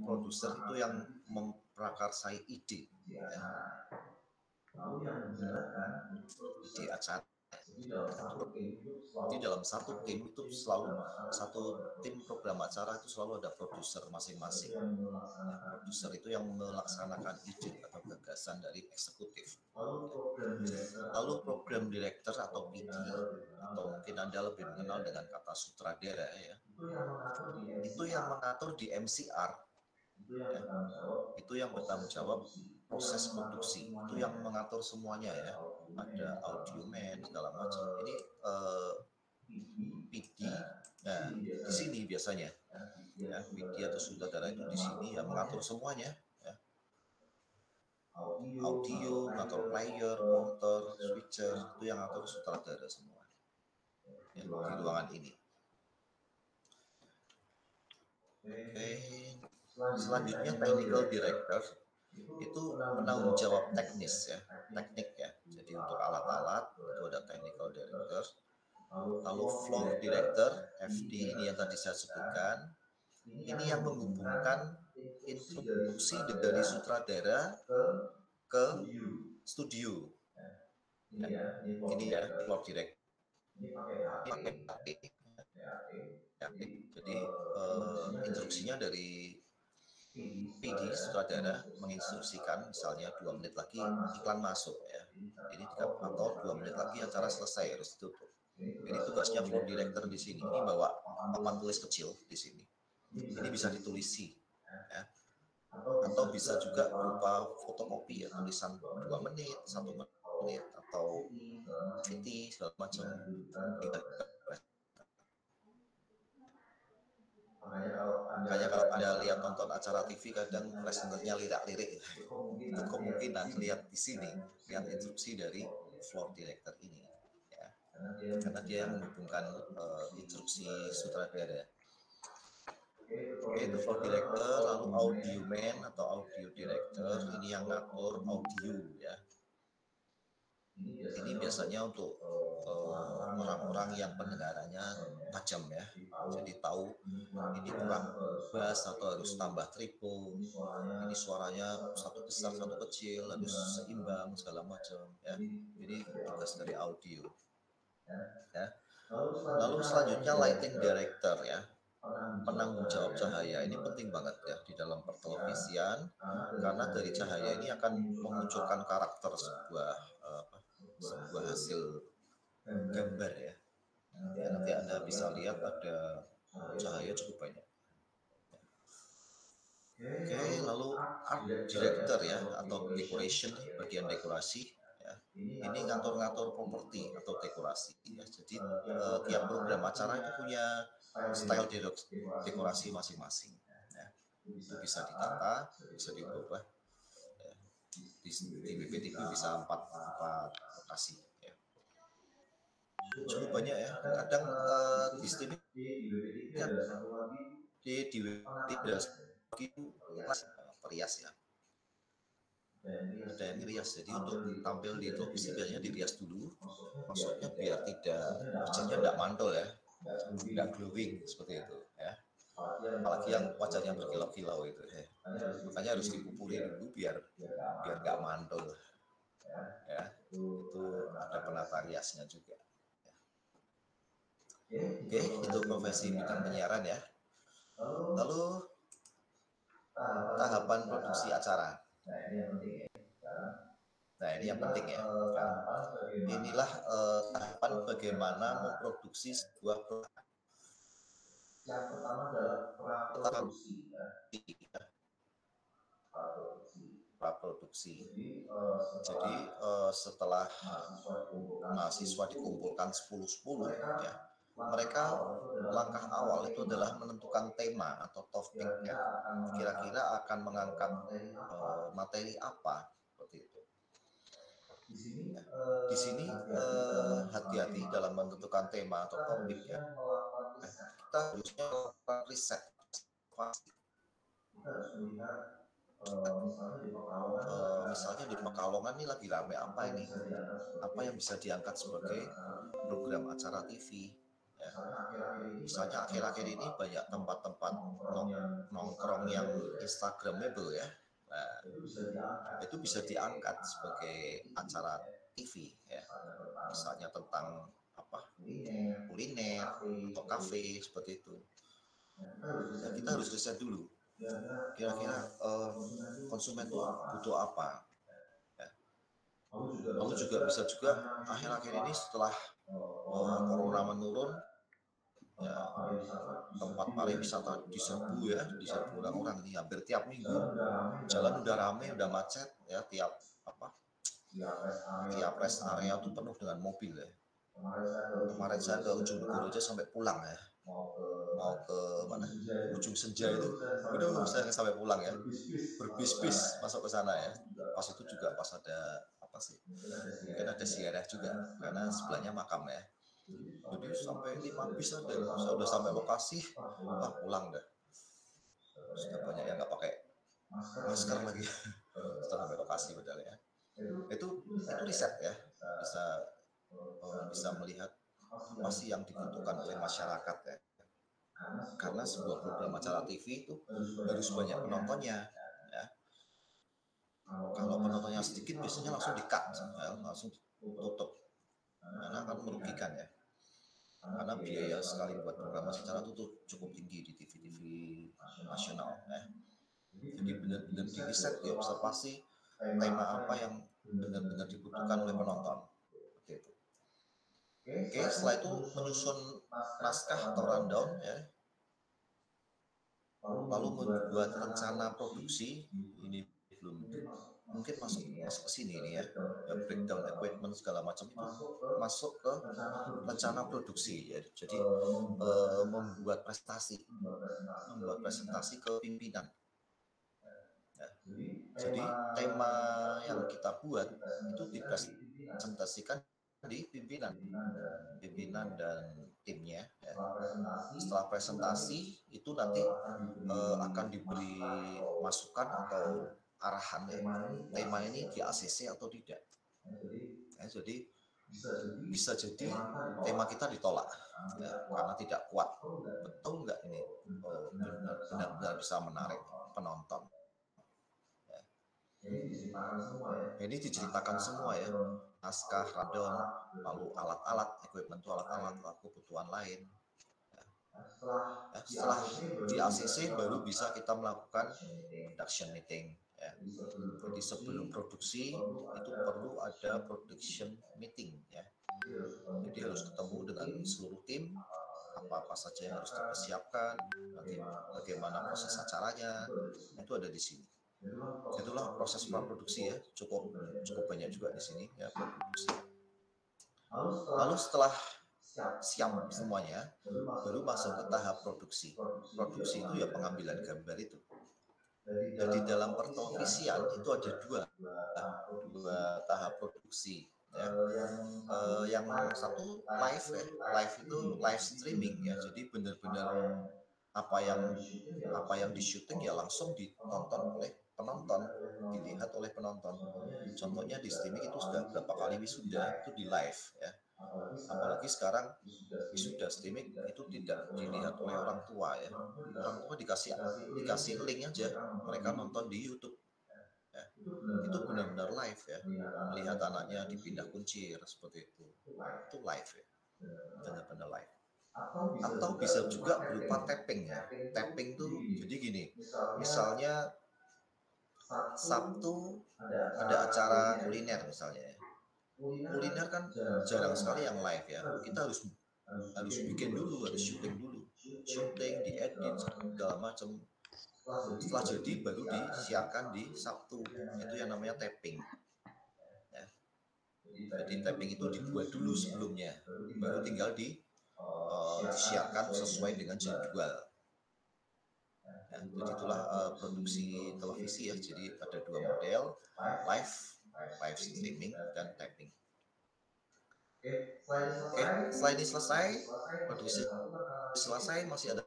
produser itu yang memprakarsai ide, ya. Ide acara. Jadi dalam satu tim itu selalu program acara itu selalu ada produser masing-masing. Ya, produser itu yang melaksanakan ide atau gagasan dari eksekutif. Lalu program director atau PD, atau mungkin Anda lebih mengenal dengan kata sutradara, ya. Itu yang mengatur di MCR, ya. Itu yang bertanggung jawab proses produksi, itu yang mengatur semuanya, ya. Ada audio man segala macam. Ini PD, nah di sini biasanya, ya, PD atau sutradara itu di sini ya mengatur semuanya, ya. Audio, mengatur player, prompter, switcher, itu yang ngatur sutradara semua, ya, di ruangan ini. Oke, selanjutnya technical director itu penanggung jawab teknis, ya, teknik, ya. Jadi untuk alat-alat itu ada technical director. Lalu floor director, FD, ini yang tadi saya sebutkan, ini yang menghubungkan instruksi dari sutradara ke studio. Ya, ini ya floor director. Ini pakai HP. Ya, jadi instruksinya dari PD sutradara menginstruksikan misalnya 2 menit lagi iklan masuk, ya. Ini atau 2 menit lagi acara selesai harus ditutup. Jadi tugasnya floor director di sini ini bawa papan tulis kecil di sini. Ini bisa ditulisi, ya. Atau bisa juga berupa fotokopi, ya, tulisan 2 menit, 1 menit atau VT segala macam. Makanya kalau Anda lihat nonton acara TV kadang presenternya lirak-lirik, itu kemungkinan lihat di sini, lihat instruksi dari floor director ini, ya. Karena dia yang menghubungkan instruksi sutradara. Oke, itu floor director. Lalu audio man atau audio director, ini yang ngatur audio, ya. Ini biasanya untuk orang-orang yang pendengarannya tajam, ya. Jadi tahu ini kurang bass atau harus tambah triple, ini suaranya satu besar satu kecil, harus seimbang segala macam, ya. Ini tugas dari audio, ya. Lalu selanjutnya lighting director, ya, penanggung jawab cahaya. Ini penting banget, ya, di dalam pertelevisian, karena dari cahaya ini akan memunculkan karakter sebuah hasil gambar, ya. Ya, nanti Anda bisa lihat ada cahaya cukup banyak. Oke, lalu art director, ya, atau decoration, bagian dekorasi, ya. Ini ngatur-ngatur properti atau dekorasi, ya. Jadi tiap program acara itu punya style dekorasi masing-masing, ya. Itu bisa ditata, bisa diubah, ya. Di BPTV bisa 4 lokasi, ya. Cukup banyak, ya. Kadang di streaming kan di perias, ya. Ada yang rias, jadi untuk tampil di televisi biasanya dirias dulu, maksudnya biar wajahnya tidak mantul, ya, tidak glowing seperti itu, ya. Apalagi yang wajahnya berkilau-kilau itu, ya. Makanya harus dipupuri dulu biar nggak mantul, ya. Itu ada penata riasnya juga, ya. Oke, itu profesi bidang penyiaran, ya. Lalu tahapan produksi acara. Nah, ini yang penting, ya. Inilah tahapan bagaimana memproduksi sebuah produk. Yang pertama adalah praproduksi, ya. Praproduksi. Jadi setelah mahasiswa dikumpulkan 10-10, ya, mereka langkah awal itu adalah menentukan tema atau topik, ya. Kira-kira akan mengangkat materi apa, seperti itu. Ya. Di sini hati-hati dalam menentukan tema atau topik, ya. Kita harusnya melakukan riset. Kita harus melihat misalnya di Pekalongan ini lagi rame apa ini? Apa yang bisa diangkat sebagai program acara TV, ya. ya. Misalnya akhir-akhir ini banyak tempat-tempat nongkrong yang instagramable ya. Nah, itu bisa diangkat sebagai acara TV ya. Misalnya tentang apa kuliner atau kafe seperti itu. Ya, kita harus riset dulu. Kira-kira konsumen tuh butuh apa? Ya. Lalu juga bisa juga akhir-akhir ini setelah corona menurun, ya tempat pariwisata diserbu ya, diserbu orang-orang ini hampir tiap minggu. Jalan udah rame, udah macet ya, tiap rest area tuh penuh dengan mobil ya. Kemarin saya ke ujung Negoro aja sampai pulang ya. Mau ke mana? Ujung Senja itu. Waduh, saya sampai pulang ya. Berbis-bis masuk ke sana ya. Pas itu juga pas ada apa sih? Mungkin ada ziarah juga karena sebelahnya makam ya. Jadi sampai 5 bis ada. Saya udah sampai lokasi, wah pulang dah. Sudah banyak yang nggak pakai masker lagi. Setelah sampai lokasi padahal ya. Itu riset ya. Bisa melihat apa sih yang dibutuhkan oleh masyarakat ya. Karena sebuah program acara TV itu harus banyak penontonnya ya. Kalau penontonnya sedikit biasanya langsung di-cut ya, langsung tutup karena akan merugikan ya. Karena biaya sekali buat program acara itu tuh cukup tinggi di TV-TV nasional ya. Jadi benar-benar diriset, diobservasi tema apa yang benar-benar dibutuhkan oleh penonton. Seperti itu. Oke, setelah itu menyusun naskah atau rundown ya. Lalu membuat rencana produksi, ini belum mungkin masuk ke sini ini ya, breakdown equipment segala macam itu masuk ke rencana produksi ya. Jadi membuat presentasi ke pimpinan ya. Jadi tema yang kita buat itu dipresentasikan di pimpinan dan timnya ya. Setelah presentasi itu nanti akan diberi masukan atau arahan ya, tema ini di ACC atau tidak ya. Jadi bisa jadi tema kita ditolak ya, karena tidak kuat. Betul nggak ini benar-benar bisa menarik penonton ya. Ini diceritakan semua ya, naskah, rundown, lalu alat-alat, equipment itu alat-alat, kebutuhan lain. Setelah di ACC baru bisa kita melakukan production meeting ya. Jadi sebelum produksi itu perlu ada production meeting ya. Jadi harus ketemu dengan seluruh tim, apa saja yang harus dipersiapkan, bagaimana proses acaranya, itu ada di sini. Itulah proses praproduksi ya, cukup banyak juga di sini ya praproduksi. Lalu setelah siap semuanya, baru masuk ke tahap produksi. Produksi itu ya pengambilan gambar itu. Jadi dalam pertelevisian itu ada dua tahap produksi. Ya. Yang satu live ya, live itu live streaming ya. Jadi benar-benar apa yang di syuting ya langsung ditonton oleh penonton, dilihat oleh penonton. Contohnya di streaming itu sudah berapa kali wisuda itu di live ya. Apalagi sekarang wisuda streaming itu tidak dilihat oleh orang tua ya. Orang tua dikasih link aja, mereka nonton di YouTube ya. Itu benar-benar live ya, melihat anaknya dipindah kuncir seperti itu live ya, benar-benar live. Atau bisa juga berupa tapping ya. Tapping tuh jadi gini, misalnya Sabtu ada acara kuliner misalnya ya. Kuliner kan jarang sekali yang live ya. Kita harus bikin dulu, harus syuting dulu. Syuting, diedit, segala macam. Setelah jadi baru disiarkan di Sabtu. Itu yang namanya tapping. Ya. Jadi tapping itu dibuat dulu sebelumnya. Baru tinggal disiarkan sesuai dengan jadwal. Ya, jadi itulah produksi televisi ya. Jadi ada dua model, live streaming dan tapping. Oke, setelah ini selesai, produksi selesai, masih ada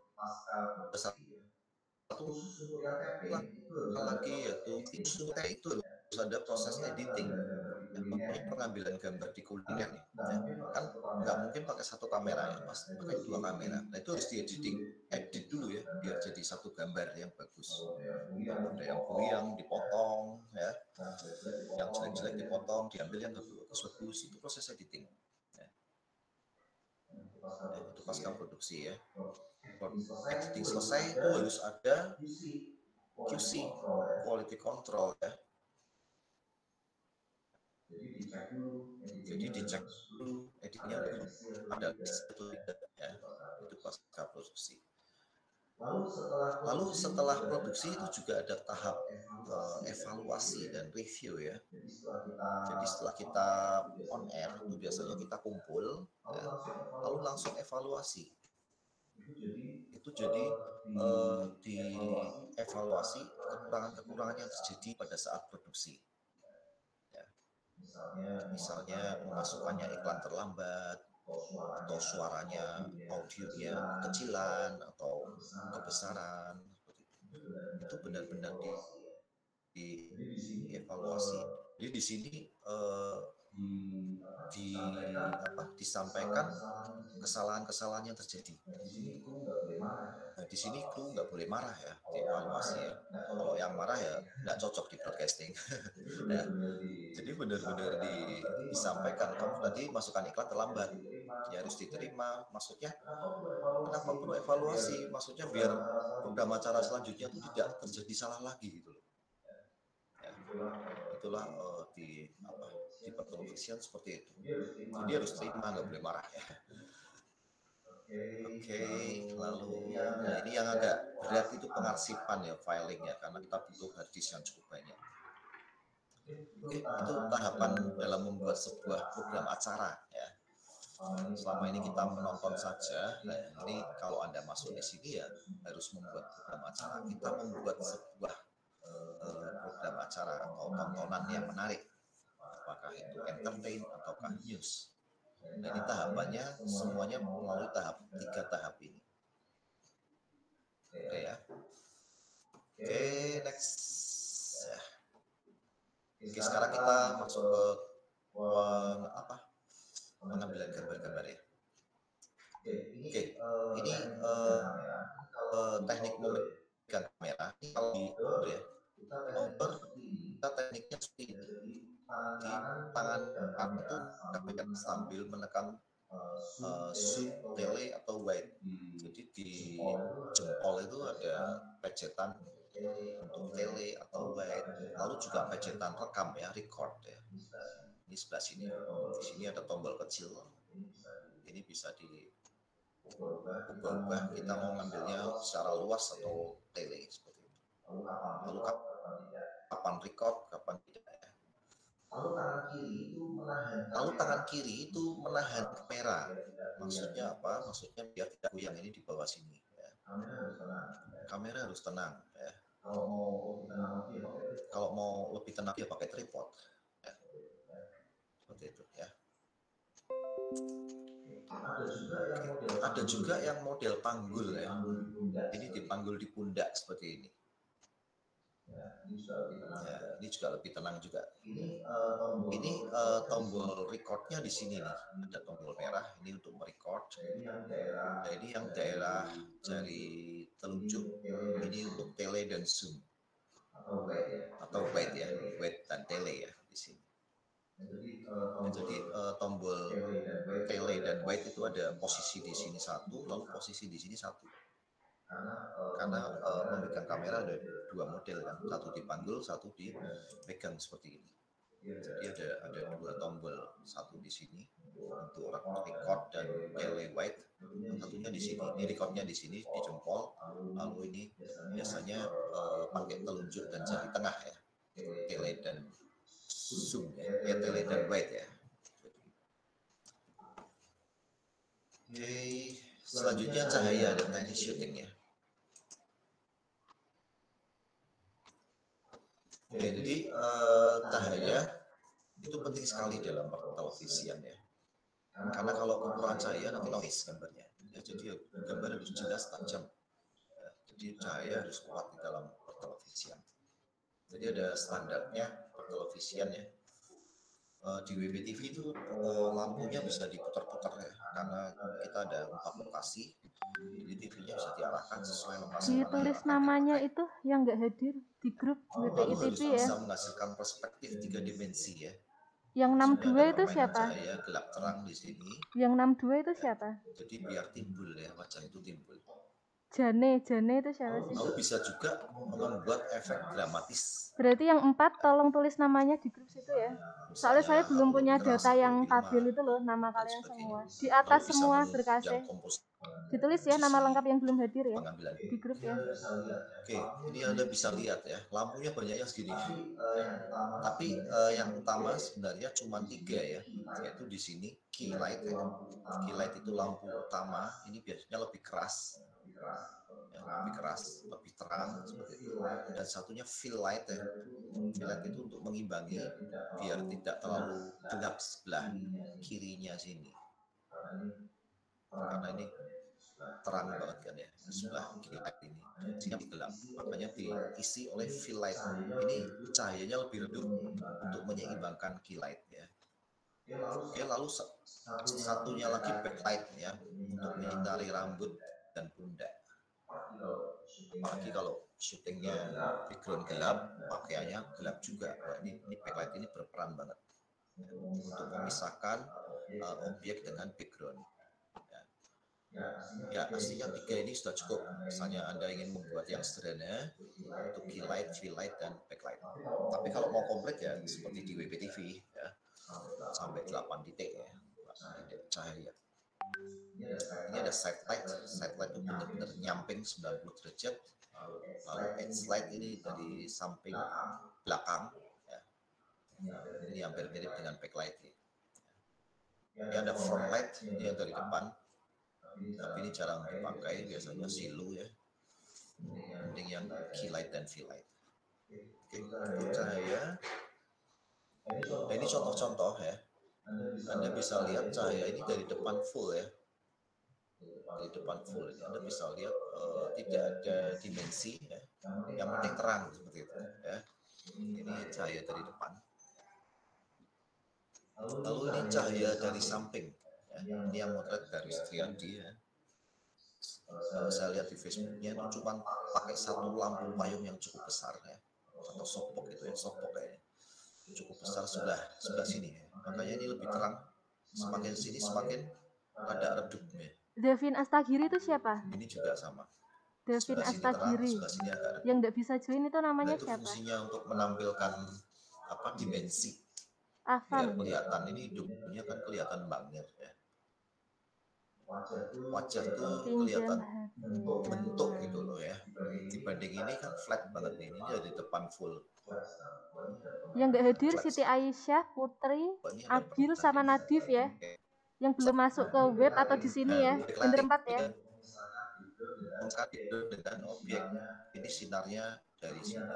satu lagi yaitu itu ada proses editing. Ya, pokoknya pengambilan gambar di kuliner nih, ya. Kan nggak mungkin pakai satu kamera ya, pas pakai dua kamera. Nah itu harus diediting, edit dulu ya, biar jadi satu gambar yang bagus. Kalau ada yang buyang dipotong, ya, yang jelek-jelek dipotong, diambil yang bagus-bagus, itu proses editing. Ya. Ya, itu pasca produksi ya. Editing selesai itu harus ada QC, quality control ya. Jadi dicek dulu editnya ada atau tidak ya. Itu pasca produksi. Lalu setelah produksi itu juga ada tahap evaluasi dan review ya. Jadi setelah kita on air itu biasanya kita kumpul ya, lalu langsung evaluasi. Itu jadi dievaluasi kekurangan-kekurangan yang terjadi pada saat produksi. Ya. Misalnya memasukkannya iklan terlambat, atau suaranya, audionya kecilan atau kebesaran, itu benar-benar dievaluasi. Jadi di sini disampaikan kesalahan-kesalahan yang terjadi. Nah, di sini kru nggak boleh marah ya, dievaluasi ya. Kalau yang marah ya nggak cocok di broadcasting. Ya. Jadi benar-benar disampaikan, kamu tadi masukkan iklan terlambat, ya harus diterima. Maksudnya, kenapa perlu evaluasi? Maksudnya biar program acara selanjutnya itu tidak terjadi salah lagi gitu loh. Ya. Itulah di pertelevisian seperti itu. Jadi harus terima, nggak boleh marah ya. Oke, lalu nah ini yang agak berat itu pengarsipan ya, filingnya, karena kita butuh hard disk yang cukup banyak. Oke, itu tahapan dalam membuat sebuah program acara ya. Selama ini kita menonton saja. Nah, ini kalau Anda masuk di sini ya harus membuat program acara. Kita membuat sebuah program acara atau tontonan yang menarik. Apakah itu entertain ataukah news. Nah, ini tahapannya semuanya melalui tiga tahap ini. Oke ya. Oke, next. Ya. Oke, sekarang kita masuk ke pengambilan gambar-gambar ya. Oke, ini teknik memegang kamera. Ini kalau di outdoor ya, outdoor kita tekniknya seperti ini. Di tangan kanan itu kita sambil menekan zoom, tele atau wide. Jadi di jempol itu ada pejetan untuk tele atau wide, lalu juga pejetan rekam ya, record ya. Ini sebelah sini. Di sini ada tombol kecil. Ini bisa diubah. Kita mau ngambilnya secara luas atau tele seperti itu. Lalu kapan record, kapan tidak ya. Lalu tangan kiri itu menahan kamera. Maksudnya apa? Maksudnya biar tidak goyang, ini di bawah sini. Ya. Kamera harus tenang. Ya. Kalau mau lebih tenang ya pakai tripod. Ya. Seperti itu ya. Ada juga yang model panggul ya. Ini dipanggul di pundak seperti ini. Ya, ini juga lebih tenang juga. Ini tombol recordnya di sini nih, ada tombol merah ini untuk merecord. Nah, ini yang daerah jari telunjuk, ini untuk tele dan zoom atau wide ya, wide dan tele ya di sini. Nah, jadi tombol tele dan wide itu ada posisi di sini satu, lalu posisi di sini satu. Karena memegang kamera ada dua model kan, satu dipanggul, satu dipegang seperti ini. Jadi ada dua tombol, satu di sini untuk record dan tele wide, satunya di sini. Ini recordnya di sini di jempol, lalu ini biasanya pakai telunjuk dan jari tengah ya, tele dan zoom ya, tele dan wide ya. Oke, selanjutnya cahaya dan teknik syuting ya. Oke, jadi cahaya itu penting sekali dalam pertelevisian ya. Karena kalau kekurangan cahaya nanti noise gambarnya. Ya, jadi gambar harus jelas, tajam. Ya, jadi cahaya harus kuat di dalam pertelevisian. Jadi ada standarnya per pertelevisian ya. Di WBTV itu lampunya bisa diputar-putar ya, karena kita ada 4 lokasi, jadi TV-nya bisa diarahkan sesuai lokasi mana yang Ditulis akan namanya dipakai. itu yang nggak hadir di grup Lalu WPI harus TV ya. bisa menghasilkan perspektif 3 dimensi ya. Yang Di sini 62 ada itu permainan siapa? cahaya gelap terang di sini. Yang 62 itu Ya, siapa? jadi biar timbul ya, wajah itu timbul. Jane itu siapa sih? Lalu bisa juga membuat efek dramatis. Berarti yang 4 tolong tulis namanya di grup situ ya. Soalnya saya Misalnya belum Abu punya Keras, data yang Abu Ilma, stabil itu loh, nama dan kalian sebagainya. semua. Di Lalu atas bisa semua menunjang berkasnya. komposisi Ditulis ya nama lengkap yang belum hadir ya pengambilan. di grup ya. Oke, ini Anda bisa lihat ya, lampunya banyak yang segini. Tapi yang utama sebenarnya cuma 3 ya, yaitu di sini key light ya. Key light itu lampu utama, ini biasanya lebih keras. Ya, lebih keras, lebih terang seperti itu. Dan satunya fill light ya. Fill light itu untuk mengimbangi biar tidak terlalu gelap sebelah kirinya sini. Karena ini terang banget kan ya, sebelah kiri light ini sehingga gelap, makanya diisi oleh fill light. Ini cahayanya lebih redup untuk menyeimbangkan key light ya. Oke, lalu satunya lagi backlight ya, untuk menyinari rambut dan pundak. Apalagi kalau syutingnya background gelap, pakaiannya gelap juga. Nah, ini backlight ini berperan banget ya, untuk memisahkan objek dengan background. Ya, aslinya 3 ini sudah cukup. Misalnya Anda ingin membuat yang sederhana untuk key light, fill light, dan backlight. Tapi kalau mau komplit ya seperti di WPTV ya, sampai 8 titik ya, 8 titik cahaya. Ini ada side light itu benar-benar nyamping 90 derajat. Lalu edge light ini dari samping belakang ya. Ini hampir mirip dengan backlight ya. Ini ada front light, ini yang dari depan, tapi ini jarang dipakai, biasanya silu ya. Mending yang key light dan fill light. Oke, itu cahaya. Nah, ini contoh-contoh ya. Anda bisa lihat cahaya ini dari depan full ya. Dari depan full ini Anda bisa lihat tidak ada dimensi ya. Yang penting terang seperti itu ya. Ini cahaya dari depan. Lalu ini cahaya dari samping ya. Ini yang motret dari Triadi ya. Saya lihat di Facebooknya itu cuma pakai satu lampu payung yang cukup besar ya, atau softbox itu ya, softbox kayaknya cukup besar sebelah sini ya. Makanya ini lebih terang, semakin sini semakin ada redupnya. Devin Astagiri itu siapa? Ini juga sama. Devin Sebelah sini terang, Astagiri sebelah sini agak redup. yang nggak bisa join itu namanya Nah, itu siapa? fungsinya untuk menampilkan dimensi. Afan. Biar kelihatan ini hidupnya kan kelihatan banget ya. Wajah tuh kelihatan bentuk gitu loh ya. Dibanding ini kan flat banget nih. Ini dari depan full. Yang nggak hadir Siti Aisyah, Putri, Agil sama Nadif ya. Yang belum masuk ke web atau di sini ya. Bener 4 ya. Dengan objek ini sinarnya dari sini.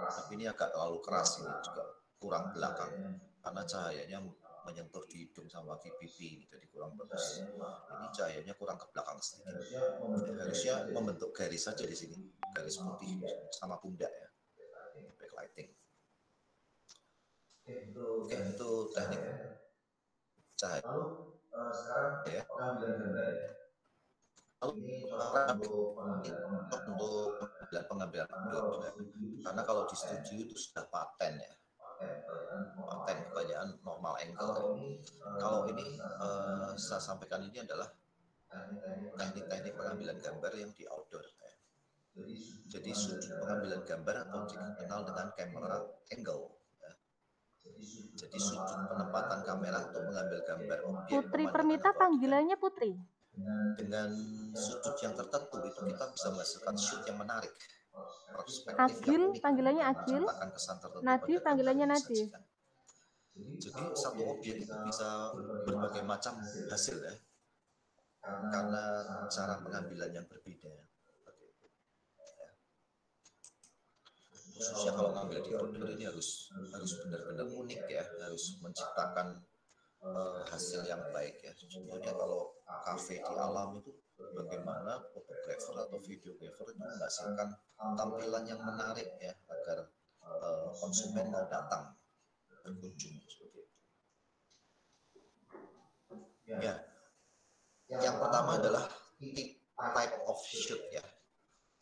Tapi ini agak terlalu keras, ini juga kurang belakang karena cahayanya menyentuh di hidung sama di pipi ini, jadi kurang bagus. Ini cahayanya kurang ke belakang sedikit. Harusnya membentuk garis saja di sini, garis putih sama pundak ya. Backlighting. Oke, itu teknik cahaya. Ya. Lalu untuk pengambilan gambar, karena kalau di studio itu sudah paten ya, paten kebanyakan normal angle ya. Kalau ini saya sampaikan ini adalah teknik-teknik pengambilan gambar yang di outdoor ya. Jadi sudut pengambilan gambar atau dikenal dengan camera angle ya. Jadi sudut penempatan kamera untuk mengambil gambar objek. Putri Permita panggilannya Putri. Dengan sudut yang tertentu itu kita bisa menghasilkan shoot yang menarik. Agil panggilannya Agil. Nadif panggilannya Nadif. Jadi satu objek itu bisa berbagai macam hasil ya, karena cara pengambilan yang berbeda. Khususnya kalau ngambil di outdoor ini harus benar-benar unik ya, harus menciptakan hasil yang baik ya. Contohnya kalau kafe di alam itu bagaimana fotografer atau videografer itu menghasilkan tampilan yang menarik ya, agar konsumen mau datang berkunjung seperti itu. Ya, yang pertama adalah type of shoot ya.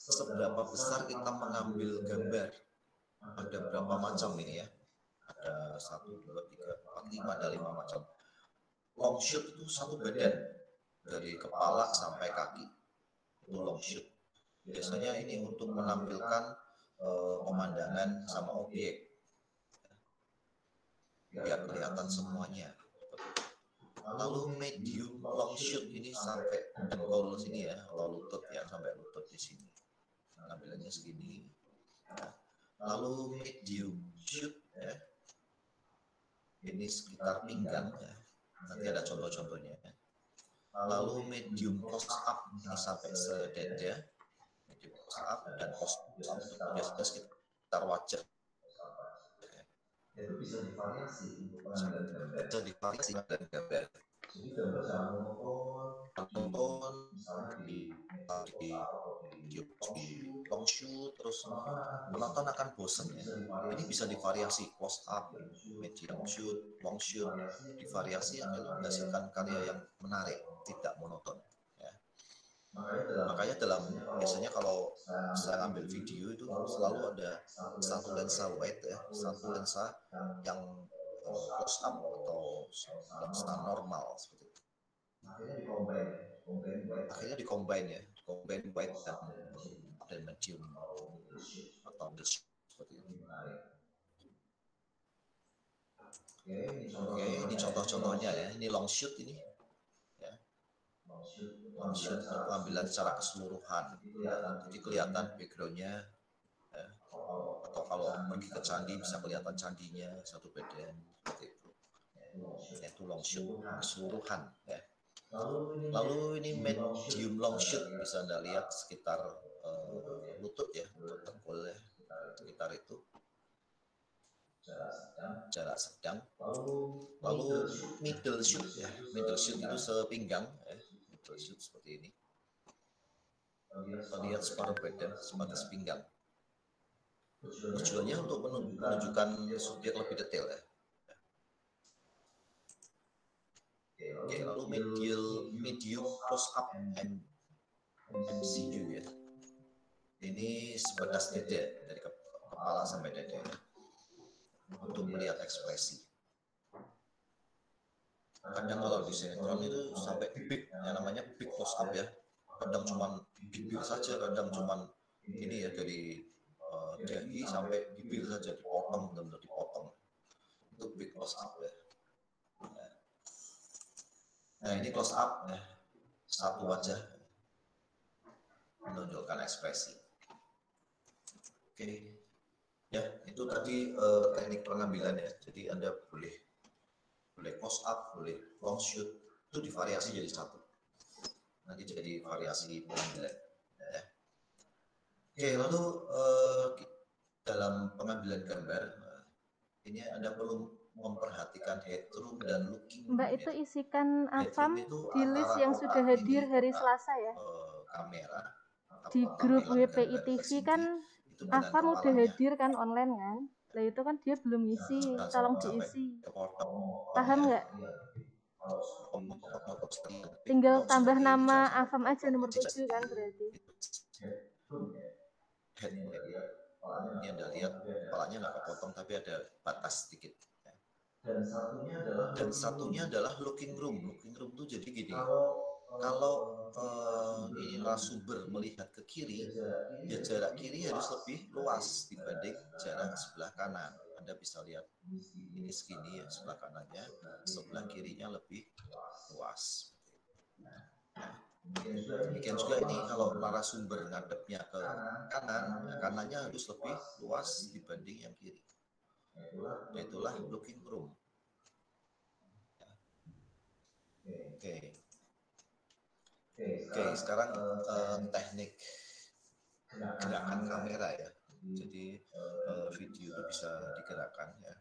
Seberapa besar kita mengambil gambar. Ada berapa macam ini ya? Ada 1, 2, 3, 4, 5, ada 5 macam. Long shoot itu satu badan dari kepala sampai kaki. Itu long shoot. Biasanya ini untuk menampilkan pemandangan sama objek. Biar kelihatan semuanya. Lalu medium long shoot ini sampai dengkul sini ya, lutut ya, sampai lutut di sini. Tampilannya segini. Lalu medium shoot ya. Ini sekitar pinggang ya. Nanti ada contoh-contohnya. Lalu medium close up ini sampai sedada. Medium close up dan close up itu biasanya sekitar wajah. Itu bisa divariasi untuk pengambilan gambar. Bisa divariasi dan gambar. Jadi gambar jangan monoton, misalnya di long shoot, terus penonton akan bosan ya. Ini bisa divariasi, close up, medium shoot, long shoot, divariasi akan menghasilkan karya yang menarik, tidak monoton. Ya. Makanya biasanya kalau saya ambil video itu selalu ada satu lensa wide ya, satu lensa yang close up atau lensa normal seperti itu. Akhirnya dikombin ya, combine wide dan medium atau undershoot seperti itu. Oke, ini contoh-contohnya ya. Ini long shoot ini. Ya. Long shoot itu pengambilan secara keseluruhan. Jadi kelihatan backgroundnya. Ya. Atau kalau pergi ke candi bisa kelihatan candinya satu badan seperti itu. Itu long shoot keseluruhan. Ya. Lalu ini medium long shoot bisa Anda lihat sekitar lutut ya, lutut dengkul ya, sekitar itu. Jarak sedang. Lalu middle shoot ya, middle shoot itu sepinggang ya, middle shoot seperti ini. Lihat separuh badan, sebatas pinggang. Tujuannya untuk menunjukkan subjek lebih detail ya. Oke, lalu medium close up and MCU ya. Ini sebatas dada dari kepala sampai dada ya. Untuk melihat ekspresi. Kadang kalau di sinetron itu sampai big, yang namanya big close up ya. Kadang cuman bibir saja, kadang cuman ini ya dari dahi sampai bibir saja dipotong, benar-benar dipotong. Itu big close up ya. Nah ini close up ya. Satu wajah menunjukkan ekspresi. Oke. Ya, itu tadi teknik pengambilan ya. Jadi Anda boleh close up, boleh long shoot, itu divariasi jadi satu. Nanti jadi variasi pengambilan. Ya. Oke, lalu dalam pengambilan gambar, ini Anda perlu memperhatikan headroom dan looking room. Mbak itu isikan AFAM di list yang sudah hadir hari Selasa ya. Kamera. Di grup WPI TV kan AFAM udah hadir kan online kan. Nah itu kan dia belum isi, tolong diisi. Paham nggak? Tinggal tambah nama AFAM aja nomor 7 kan berarti. Ini Anda lihat kepalanya nggak kepotong tapi ada batas sedikit. Dan satunya adalah looking room. Looking room tuh jadi gini. Kalau ini narasumber melihat ke kiri, ya jarak kiri harus lebih luas dibanding jarak sebelah kanan. Anda bisa lihat ini segini ya, sebelah kanannya, sebelah kirinya lebih luas. Demikian juga ini kalau narasumber ngadepnya ke kanan, kanannya harus lebih luas dibanding yang kiri. Itulah looking room. Oke, sekarang teknik gerakan kamera ya. Jadi video itu bisa digerakkan ya.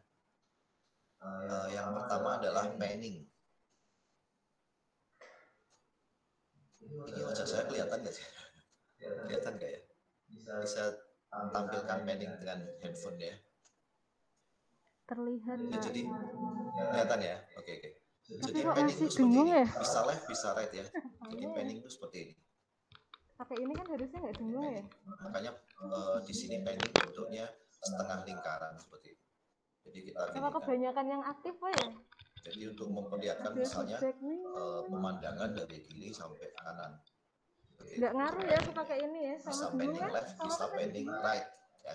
Yang pertama adalah panning. Ini wajah saya kelihatan nggak sih? Kelihatan nggak ya? Bisa tampilkan panning dengan handphone ya. terlihat Ya, Pak. jadi kelihatan ya. Oke. Tapi Jadi kok panning masih itu seperti dengung ini. ya? Bisa left, bisa right ya. Jadi panning itu seperti ini. Pakai ini kan harusnya nggak dengung ya? Makanya di sini panning bentuknya setengah lingkaran seperti itu. Jadi kita Apa gini kan. kebanyakan yang aktif Pak ya? Jadi untuk memperlihatkan Ada misalnya feedback nih. pemandangan dari kiri sampai kanan. Nggak ngaruh ya aku pakai ini ya, Bisa sama dengung panning kan? left, bisa panning right ya.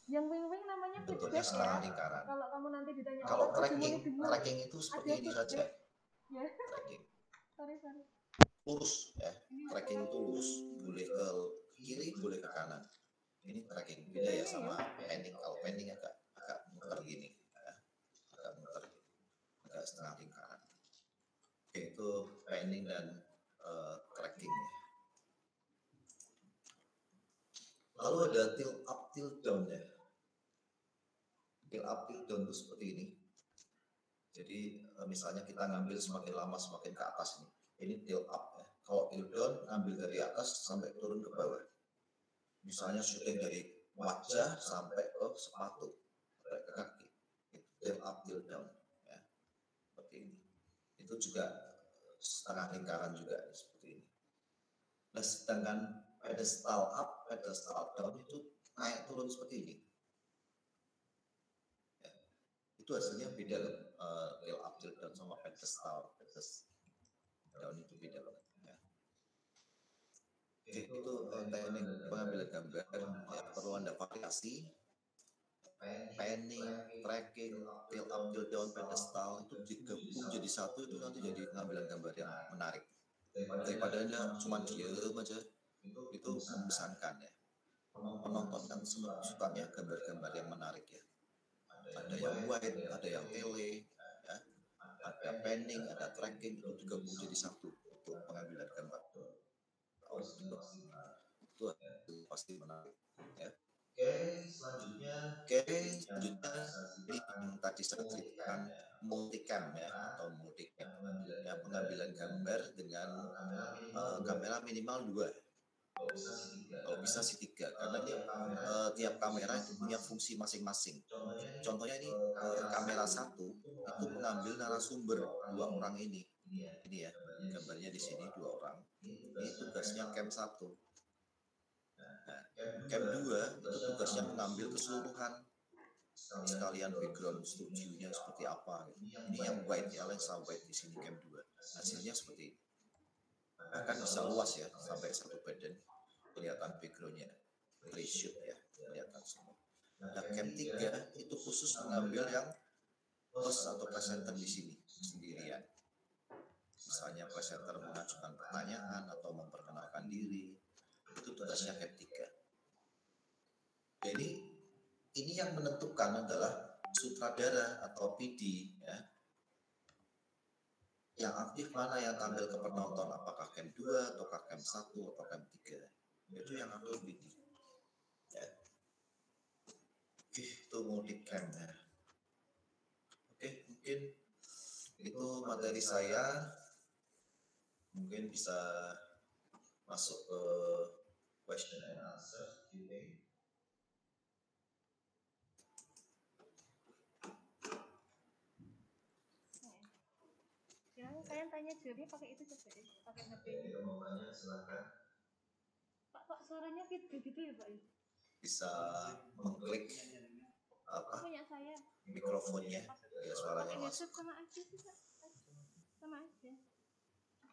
Yang wing-wing namanya Bentuknya feedback setengah ya. lingkaran. Kalau kamu nanti ditanya Kalau orang, tracking itu seperti ada ini feedback. saja. Ya. Tracking. Sorry. Lurus ya. Tracking itu lurus, boleh ke kiri, boleh ke kanan. Ini tracking beda ya sama panning. Kalau panning agak muter gini, ya. Agak muter, agak setengah lingkaran. Oke, itu panning dan tracking ya. Lalu ada tilt up, tilt down ya. Tilt up, tilt down itu seperti ini. Jadi misalnya kita ngambil semakin lama semakin ke atas nih. Ini tilt up ya. Kalau tilt down ngambil dari atas sampai turun ke bawah. Misalnya syuting dari wajah sampai ke sepatu, sampai ke kaki. Itu tilt up, tilt down ya. Seperti ini. Itu juga setengah lingkaran juga seperti ini. Nah, sedangkan pedestal up, pedestal down itu naik turun seperti ini. Ya. Itu hasilnya beda loh. Tilt up, tilt down sama pedestal down itu beda banget. Ya. Oke, itu teknik pengambilan gambar ya, perlu Anda variasi. Panning, tracking, tilt up, tilt down, pedestal itu digabung jadi satu, itu nanti jadi pengambilan gambar yang menarik. Daripada Anda cuma diam aja, itu membosankan ya. Penonton kan sukanya gambar-gambar yang menarik ya. Ada yang wide, ada yang tele, ya. Ada panning, ada tracking, itu digabung jadi satu untuk pengambilan gambar. Itu pasti menarik ya. Oke, selanjutnya ini yang tadi saya ceritakan multicam ya, atau multicam ya, pengambilan gambar dengan kamera minimal 2, kalau bisa sih 3, karena dia tiap kamera itu punya fungsi masing-masing. Contohnya ini kamera 1 itu mengambil narasumber 2 orang ini ya, gambarnya di sini 2 orang. Ini tugasnya cam 1. Nah, cam 2 itu tugasnya mengambil keseluruhan sekalian background studionya seperti apa gitu. Ini yang wide ya, lensa wide di sini cam 2. Hasilnya seperti ini. Bahkan bisa luas ya, sampai 1 badan kelihatan backgroundnya, reshoot ya, kelihatan semua. Nah, cam 3 itu khusus mengambil yang host atau presenter di sini sendirian. Misalnya presenter mengajukan pertanyaan atau memperkenalkan diri, itu tugasnya cam 3. Jadi ini yang menentukan adalah sutradara atau PD ya. Yang aktif mana yang tampil ke penonton, apakah cam 2 atau cam 1 atau cam 3. Itu yang aktif PD. Ya. Oke, itu multicam ya. Oke, mungkin itu materi saya. Mungkin bisa masuk ke question and answer Q&A. Kalian tanya jawabnya pakai itu coba deh, pakai HP. Mau tanya silakan. Pak, suaranya feedback gitu ya Pak? Bisa mengklik apa? Punya saya. Mikrofonnya, ya suaranya masuk. Sama aja sih Pak. Sama aja.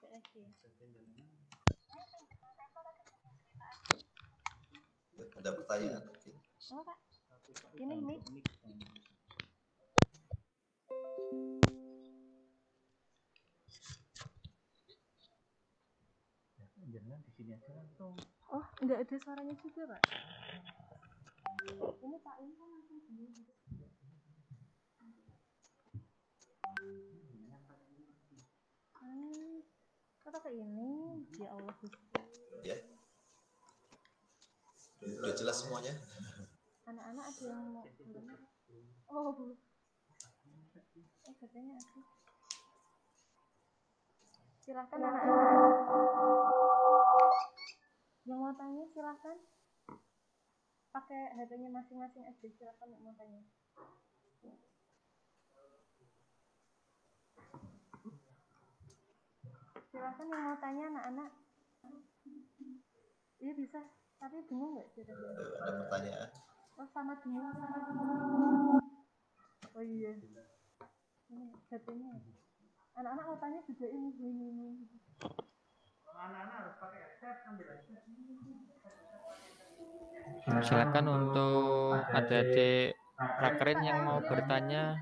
Ada aja. Ada pertanyaan mungkin? Oh Pak, ini mic. Jangan di sini aja langsung. Oh, enggak ada suaranya juga Pak. Ini Pak ini kan langsung gini gitu. Kata kayak ini, ya Allah Gusti. Ya. Udah jelas semuanya? Anak-anak ada yang mau dengar? Oh, katanya aku. Silahkan anak-anak. Yang mau tanya silahkan. Pakai HP-nya masing-masing aja, silahkan mau tanya. Silakan yang mau tanya anak-anak. Iya bisa, tapi bingung nggak sih? Ada pertanyaan? Oh sama bingung. Oh iya. Ini jatuhnya. Anak-anak mau tanya juga ini. Anak-anak harus pakai headset, ambil headset. Silakan untuk adik-adik prakerin yang mau bertanya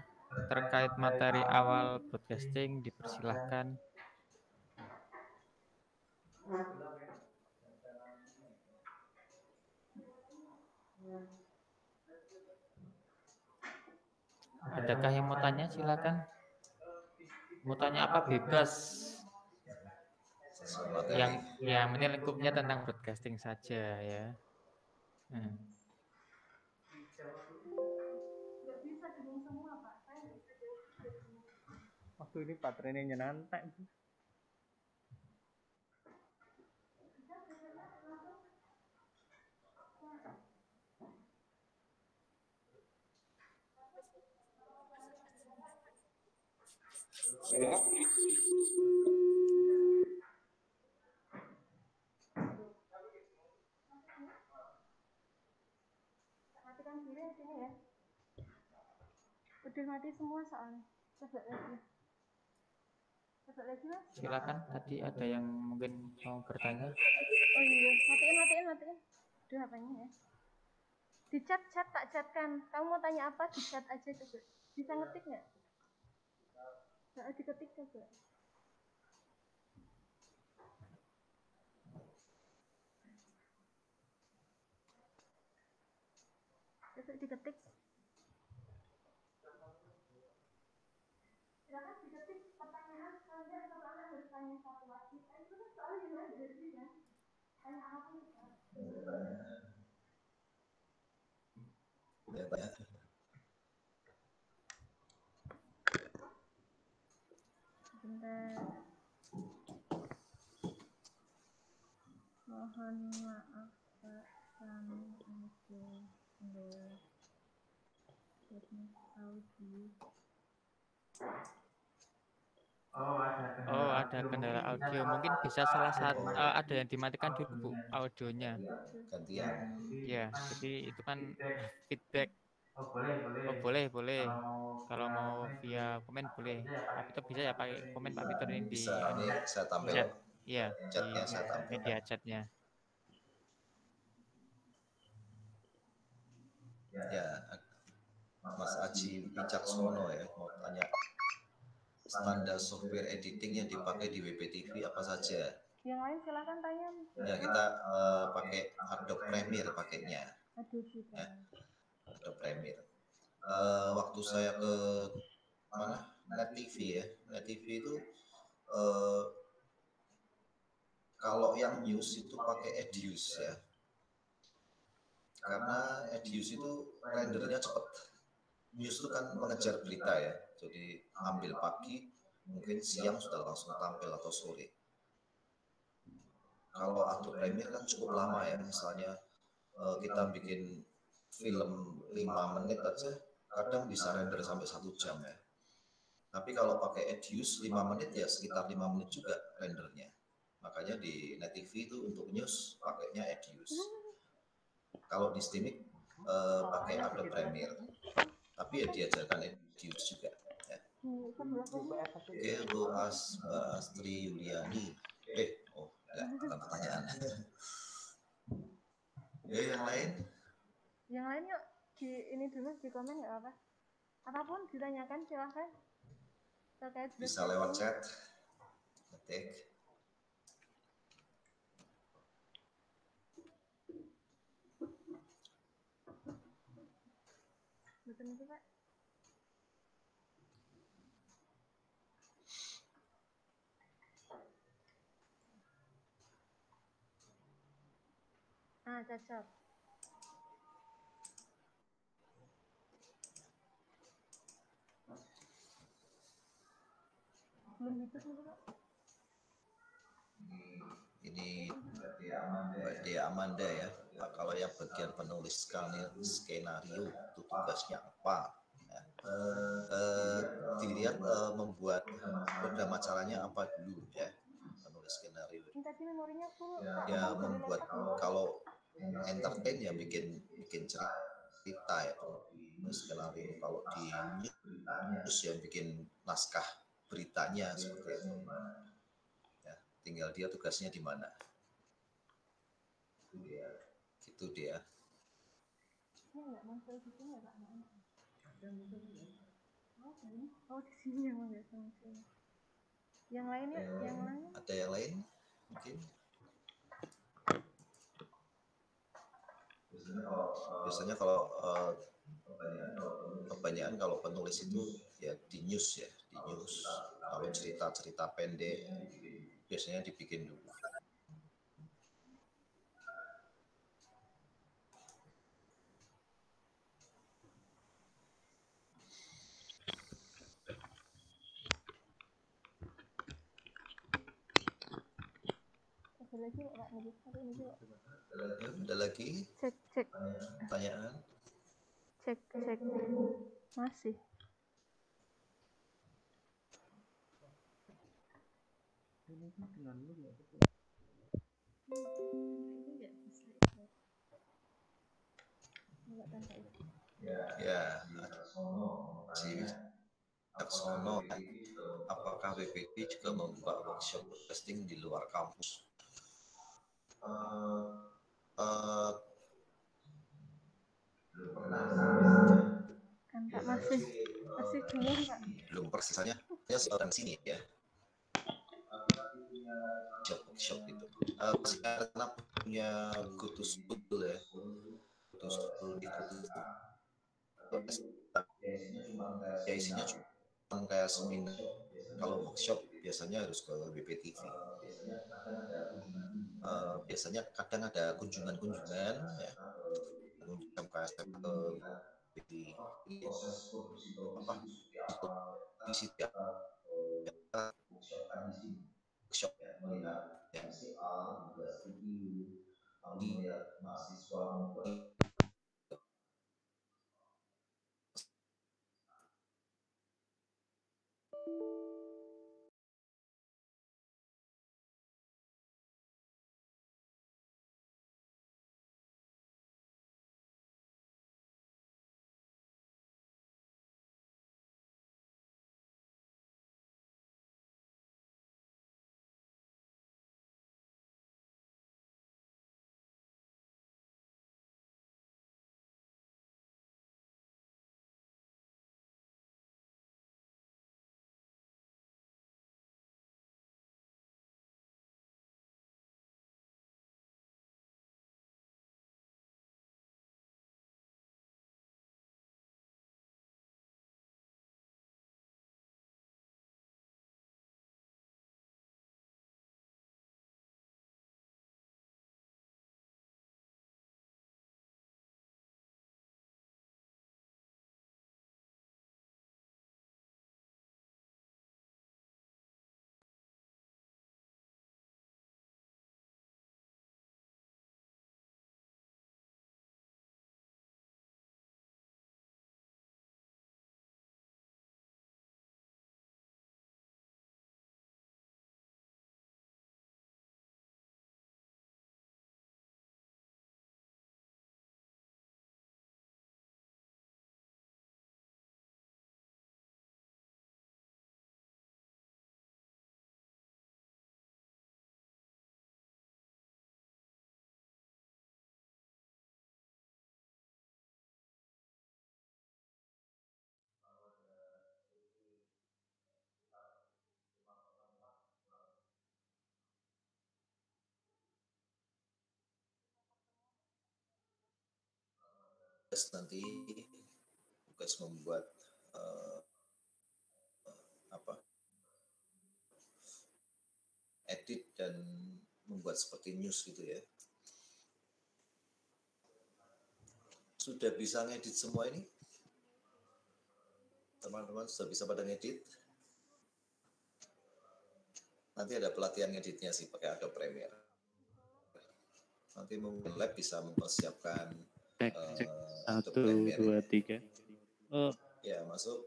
terkait materi awal broadcasting, dipersilahkan. Adakah yang mau tanya? Silakan. Mau tanya apa bebas. Yang ini lingkupnya tentang broadcasting saja ya. Nggak bisa bingung semua Pak. Saya nggak bisa jawab. Waktu ini baterainya nyenantek. Matikan diri sini ya. Udah mati semua soalnya. Coba lagi. Coba lagi Mas. Silakan. Tadi ada yang mungkin mau bertanya. Oh iya, matiin. Udah apanya ya? Di chat tak chatkan. Kamu mau tanya apa? Di chat aja coba. Bisa ngetik nggak? Nggak diketik coba. Coba diketik. Silakan diketik pertanyaan kalian atau kalian harus tanya satu lagi. Itu kan soalnya gimana dari sini kan? Tanya apa? Sebentar. Mohon maaf Pak, kami ada kendala teknis audio. Oh, ada kendala audio. Mungkin bisa salah satu ada yang dimatikan dulu Bu audionya. Gantian. Ya, jadi itu kan feedback. Oh, boleh. Kalau mau via komen boleh. Pak Peter bisa ya pakai komen Pak Peter ini di Bisa, ini saya tampil chat. Iya, chatnya di saya tampilkan. media chatnya. Ya, Mas Aji Wicaksono ya mau tanya standar software editing yang dipakai di WPTV apa saja? Yang lain silahkan tanya. Ya kita pakai Adobe Premiere pakainya. Ya, Adobe Premiere. Waktu saya ke mana? Net TV ya. Net TV itu kalau yang news itu pakai Edius ya. Karena Edius itu rendernya cepat. News itu kan mengejar berita ya. Jadi ambil pagi, mungkin siang sudah langsung tampil atau sore. Kalau Adobe Premiere kan cukup lama ya. Misalnya kita bikin film 5 menit aja, kadang bisa render sampai 1 jam ya. Tapi kalau pakai Edius 5 menit ya sekitar 5 menit juga rendernya. Makanya di Net TV itu untuk news pakainya Edius. Kalau di streaming pakai Adobe Premiere. Tapi ya diajarkan Edius juga. Ya. Oke, untuk Astri Yuliani. Bukan pertanyaan. Yang lain? Yang lain yuk di ini dulu di komen nggak apa? Apapun ditanyakan silahkan. Terkait bisa lewat chat. Ketik. Betul itu Pak. Cocok. Belum gitu dulu Pak. Ini Mbak Dea Amanda ya. Nah, kalau yang bagian penulis skenario itu tugasnya apa? Ya. dilihat membuat program acaranya apa dulu ya, menulis skenario. Ini tadi memorinya full, Kak. Ya Abang dari membuat laptop nggak? kalau entertain ya bikin cerita ya, menulis skenario. Kalau di news ya bikin naskah beritanya seperti itu. Ya, tinggal dia tugasnya di mana. Gitu dia. Ini nggak muncul di sini ya, Kak? Oh, di sini emang nggak muncul. Yang lainnya, yang lain? Ada yang lain mungkin? Biasanya kalau kebanyakan kalau penulis itu ya di news ya, di news. Kalau cerita-cerita pendek biasanya dibikin dulu. Ada lagi nggak, Kak? Nih, satu ini juga. Ya, ada lagi Cek. pertanyaan? Cek. Masih. Ini dengan lu nggak betul. Ini nggak bisa. Nggak tanpa itu. Ya, si Aksono, apakah BPT juga membuka workshop testing di luar kampus? Kan Kak masih bingung, Kak. Belum persisnya, ya seorang sini ya. Workshop itu. Masih karena punya Go to School ya. Go to School itu ya isinya cuma kayak seminar. Kalau workshop biasanya harus ke BPTV. Biasanya kadang ada kunjungan ya, kunjungan KSF ke BPTV apa di situ ya, workshop ya, nanti tugas membuat edit dan membuat seperti news gitu ya. Sudah bisa ngedit semua ini? Teman-teman sudah bisa pada ngedit? Nanti ada pelatihan ngeditnya sih pakai Adobe Premiere. Nanti mungkin lab bisa mempersiapkan cek 1, Adobe Premiere. 2, 3. Ya, masuk.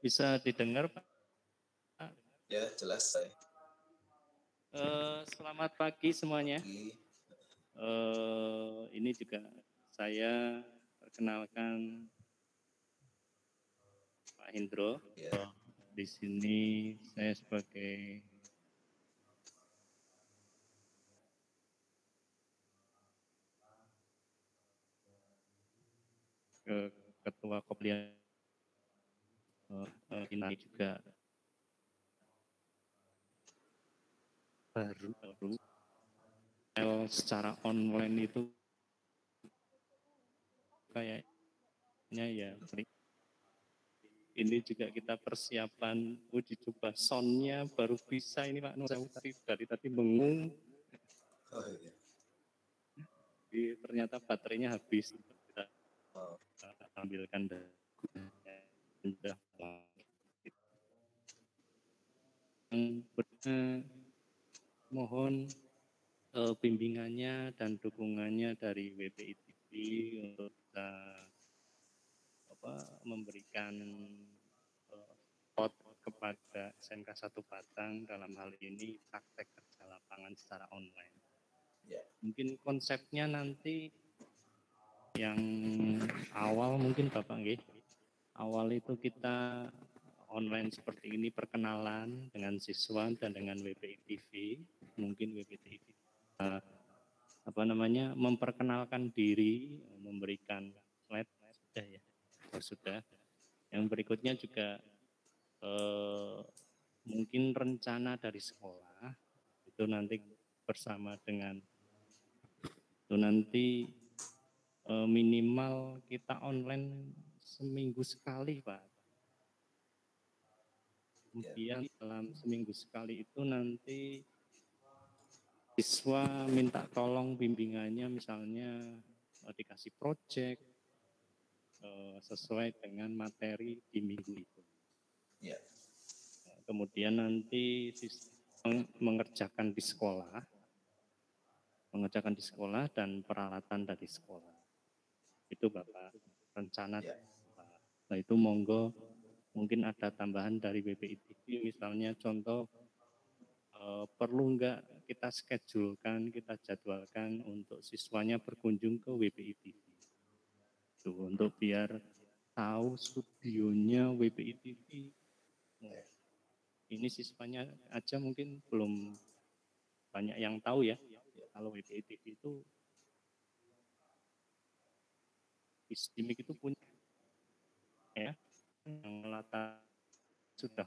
Bisa didengar, Pak? Ya, jelas saya. Selamat pagi semuanya. Pagi. Ini juga saya perkenalkan Pak Hendro. Ya. Di sini saya sebagai Ketua Koplia ini juga baru secara online itu kayaknya ya ini juga kita persiapan uji coba soundnya baru bisa ini Pak Nur, dari tadi bengung. Oh, iya. Ternyata baterainya habis, kita ambilkan dan mohon bimbingannya dan dukungannya dari WPI TV untuk bisa memberikan support kepada SMK 1 Batang dalam hal ini praktek kerja lapangan secara online. Ya. Mungkin konsepnya nanti yang awal mungkin Bapak nggih. Awal itu kita online seperti ini perkenalan dengan siswa dan dengan WPI TV. Mungkin WPI TV memperkenalkan diri, memberikan slide sudah ya. Sudah. Yang berikutnya juga mungkin rencana dari sekolah itu nanti bersama dengan itu nanti minimal kita online seminggu sekali Pak. Kemudian dalam seminggu sekali itu nanti siswa minta tolong bimbingannya misalnya dikasih proyek sesuai dengan materi di minggu itu. Ya. Kemudian nanti mengerjakan di sekolah dan peralatan dari sekolah. Itu Bapak rencana. Ya. Nah itu monggo mungkin ada tambahan dari WPI TV misalnya contoh perlu enggak kita schedulekan, kita jadwalkan untuk siswanya berkunjung ke WPI TV. Tuh, untuk biar tahu studionya WPI TV. Nah, ini siswanya aja mungkin belum banyak yang tahu ya. Kalau WPI TV itu Istimik itu punya ya yang latar sudah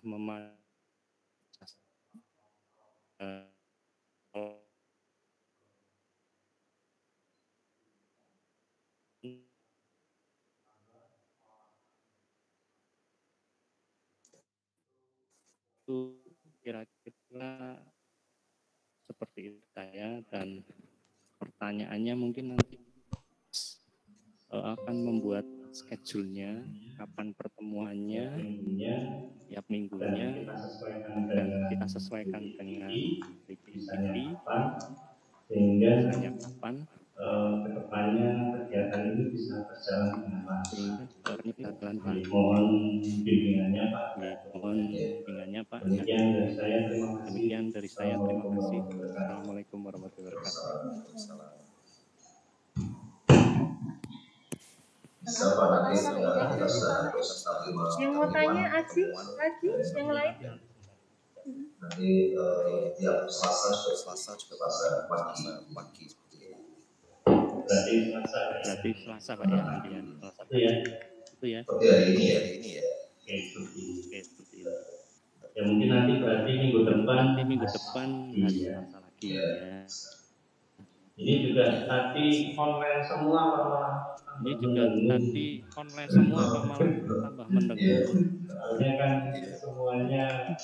itu kira-kira seperti itu saya dan pertanyaannya mungkin nanti akan membuat schedule-nya, kapan pertemuannya, tiap minggunya, dan kita sesuaikan dengan TV, misalnya kapan, kedepannya kegiatan ini bisa berjalan dengan lancar. mohon bimbingannya Pak. Pak. Demikian dari saya, terima kasih. Assalamualaikum warahmatullahi wabarakatuh. Yang mau tanya Aji lagi, yang lain? Nanti tiap Selasa juga Selasa pagi seperti ini. Berarti Selasa Pak ya nanti ya. Itu ya. hari ini ya. Oke, seperti ini. Ya mungkin nanti berarti minggu depan hari Selasa lagi ya. Ini juga nanti online semua malah tambah mendengar. Soalnya kan semuanya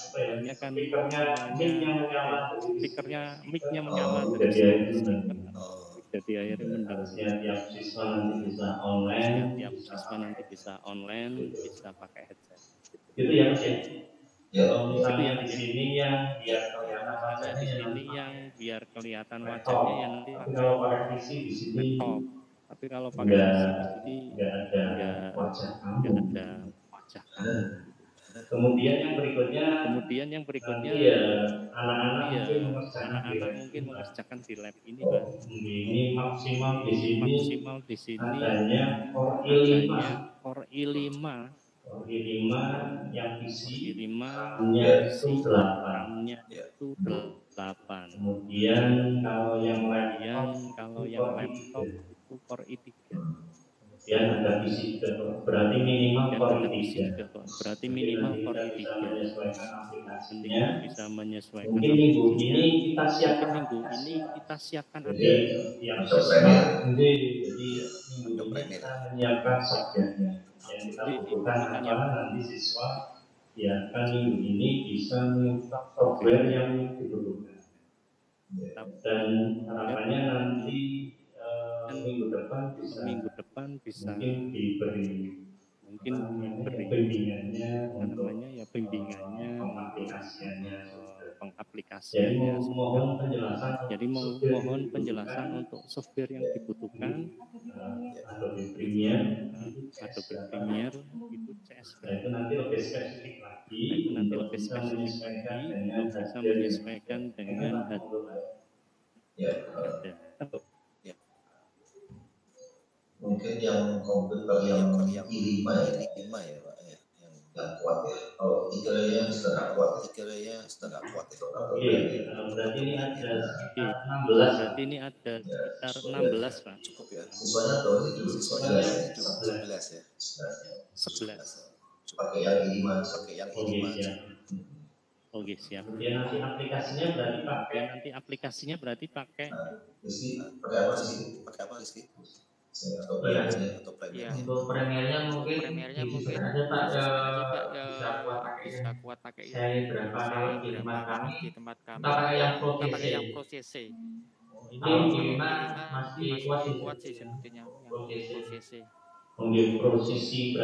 mic-nya menyala jadi akhirnya mendengar. tiap siswa nanti bisa online, bisa pakai headset. Gitu ya Mas ya. Ya. Misalnya di sini yang biar kelihatan wajahnya yang nanti kalau pakai PC di sini laptop. Tapi kalau pakai PC di sini nggak ada wajah nggak ada wajah Kemudian yang berikutnya nanti ya anak-anak mungkin mengerjakan di lab ini, Pak. ini maksimal di Ini sini maksimal di sini adanya core Core i5 yang PC i5 RAM-nya itu 8. RAM-nya itu 8. Kemudian kalau yang laptop itu Core i3. Kemudian ada PC juga, berarti minimal Core i3. Berarti minimal Core i3. Menyesuaikan aplikasinya. Bisa menyesuaikan. Mungkin minggu ini kita siapkan jadi yang software. Jadi minggu ini kita menyiapkan softwarenya. Yang kita butuhkan apa, nanti siswa biarkan minggu ini bisa menginstal software yang dibutuhkan. Dan harapannya nanti minggu depan bisa mungkin diberi bimbingannya untuk pengaplikasiannya. Jadi mohon penjelasan untuk software yang dibutuhkan. Adobe Premiere itu CS. Itu nanti lebih spesifik lagi untuk bisa menyesuaikan dengan mungkin yang komputer yang i5 ya Pak ya, yang kuat ya. Oh, i3 yang setengah kuat ya. Berarti ini ada sekitar 16. Berarti ini ada sekitar 16, Pak. Cukup ya. Siswanya tuh itu 11 ya. 11. Pakai yang i5. Oke, siap. Kemudian nanti aplikasinya berarti pakai Pakai apa sih? Atau Premiere. Untuk Premiere-nya mungkin bisa aja Pak, bisa kuat pakai saya berapa kali di tempat kami, kita pakai yang Pro CC. Ini masih kuat sih sebetulnya yang Pro CC. Mungkin posisi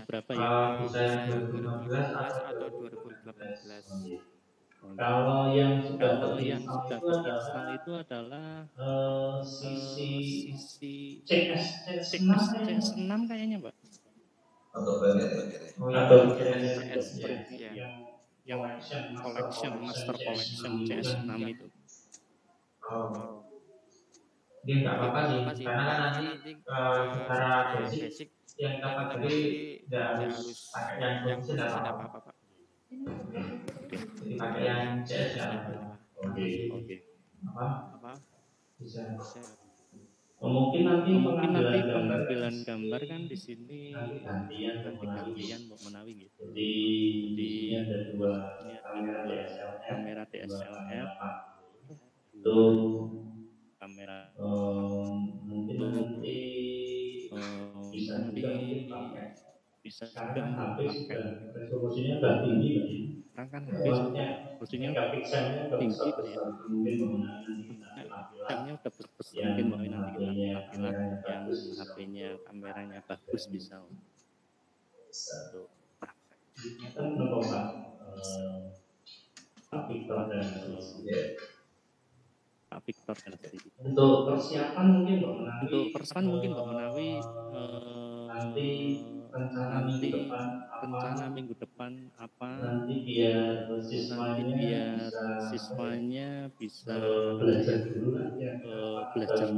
berapa ya? Bisa yang 2015 atau 2018. Kalau yang sudah terinstall itu adalah sisi CS6 kayaknya, Pak. Atau Premiere. Yang collection, master collection CS6 itu. Ini nggak apa-apa sih, karena kan nanti secara basic yang kita pelajari nggak harus pakai yang profesional, nggak apa-apa Pak. Jadi pakai yang CS ya. Oke. Apa? Bisa. Mungkin nanti pengambilan gambar kan di sini gantian Mbok Menawi gitu. Jadi ada dua kamera DSLR. Itu kamera mungkin nanti bisa juga pakai resolusinya udah tinggi kan resolusinya tinggi Pak ya. Mungkin udah besar, mungkin mau nanti kita tampilan yang HP-nya kameranya bagus bisa untuk Pak Victor dan Steve. Untuk persiapan mungkin Mbak Menawi nanti rencana minggu depan apa? Nanti biar siswanya bisa belajar dulu lah kira-kira